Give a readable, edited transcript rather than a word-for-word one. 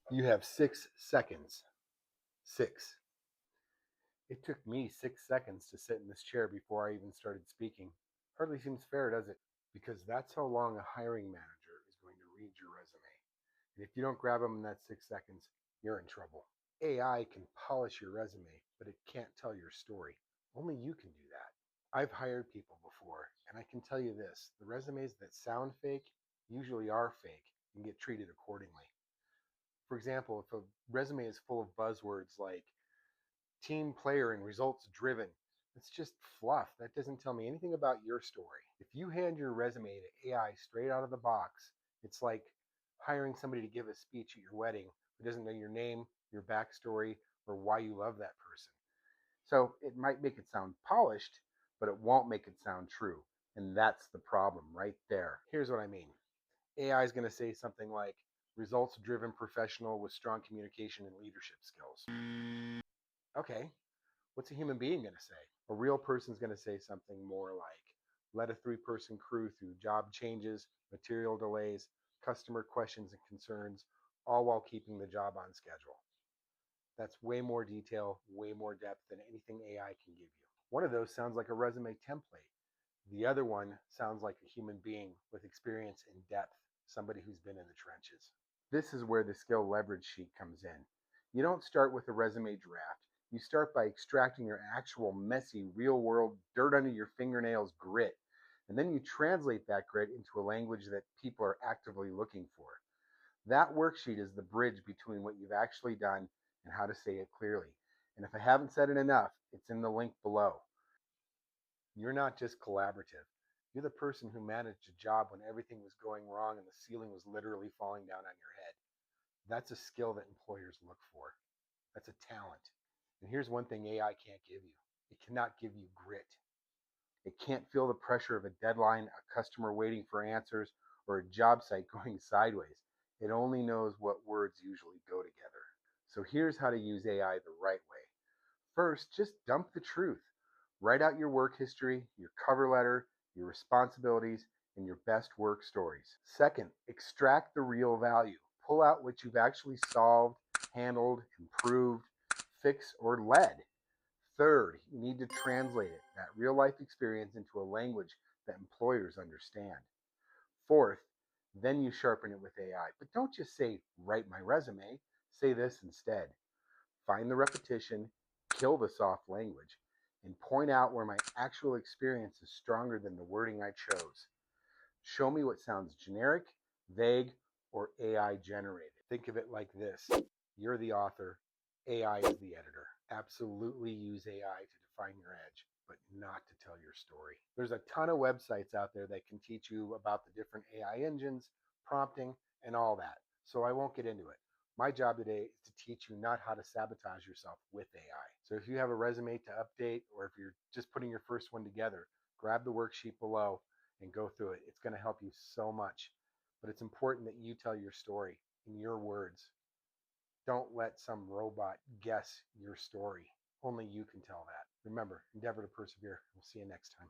You have 6 seconds. Six. It took me 6 seconds to sit in this chair before I even started speaking. Hardly seems fair, does it? Because that's how long a hiring manager is going to read your resume. And if you don't grab them in that 6 seconds, you're in trouble. AI can polish your resume, but it can't tell your story. Only you can do that. I've hired people before, and I can tell you this: the resumes that sound fake usually are fake and get treated accordingly. For example, if a resume is full of buzzwords like team player and results driven, it's just fluff. That doesn't tell me anything about your story. If you hand your resume to AI straight out of the box, it's like hiring somebody to give a speech at your wedding who doesn't know your name, your backstory, or why you love that person. So it might make it sound polished, but it won't make it sound true. And that's the problem right there. Here's what I mean: AI is going to say something like results driven professional with strong communication and leadership skills. Okay, what's a human being going to say? A real person's going to say something more like led a 3-person crew through job changes, material delays, customer questions and concerns, all while keeping the job on schedule. That's way more detail, way more depth than anything AI can give you. One of those sounds like a resume template. The other one sounds like a human being with experience in depth, somebody who's been in the trenches. This is where the skill leverage sheet comes in. You don't start with a resume draft. You start by extracting your actual messy, real world, dirt under your fingernails grit. And then you translate that grit into a language that people are actively looking for. That worksheet is the bridge between what you've actually done and how to say it clearly. And if I haven't said it enough, it's in the link below. You're not just collaborative. You're the person who managed a job when everything was going wrong and the ceiling was literally falling down on your head. That's a skill that employers look for. That's a talent. And here's one thing AI can't give you: it cannot give you grit. It can't feel the pressure of a deadline, a customer waiting for answers, or a job site going sideways. It only knows what words usually go together. So here's how to use AI the right way. First, just dump the truth. Write out your work history, your cover letter, your responsibilities, and your best work stories. Second, extract the real value. Pull out what you've actually solved, handled, improved, fixed, or led. Third, you need to translate it, that real life experience, into a language that employers understand. Fourth, then you sharpen it with AI. But don't just say, write my resume. Say this instead: find the repetition, kill the soft language, and point out where my actual experience is stronger than the wording I chose. Show me what sounds generic, vague, or AI generated. Think of it like this: you're the author, AI is the editor. Absolutely use AI to define your edge, but not to tell your story. There's a ton of websites out there that can teach you about the different AI engines, prompting, and all that. So I won't get into it. My job today is to teach you not how to sabotage yourself with AI. So if you have a resume to update, or if you're just putting your first one together, grab the worksheet below and go through it. It's going to help you so much. But it's important that you tell your story in your words. Don't let some robot guess your story. Only you can tell that. Remember, endeavor to persevere. We'll see you next time.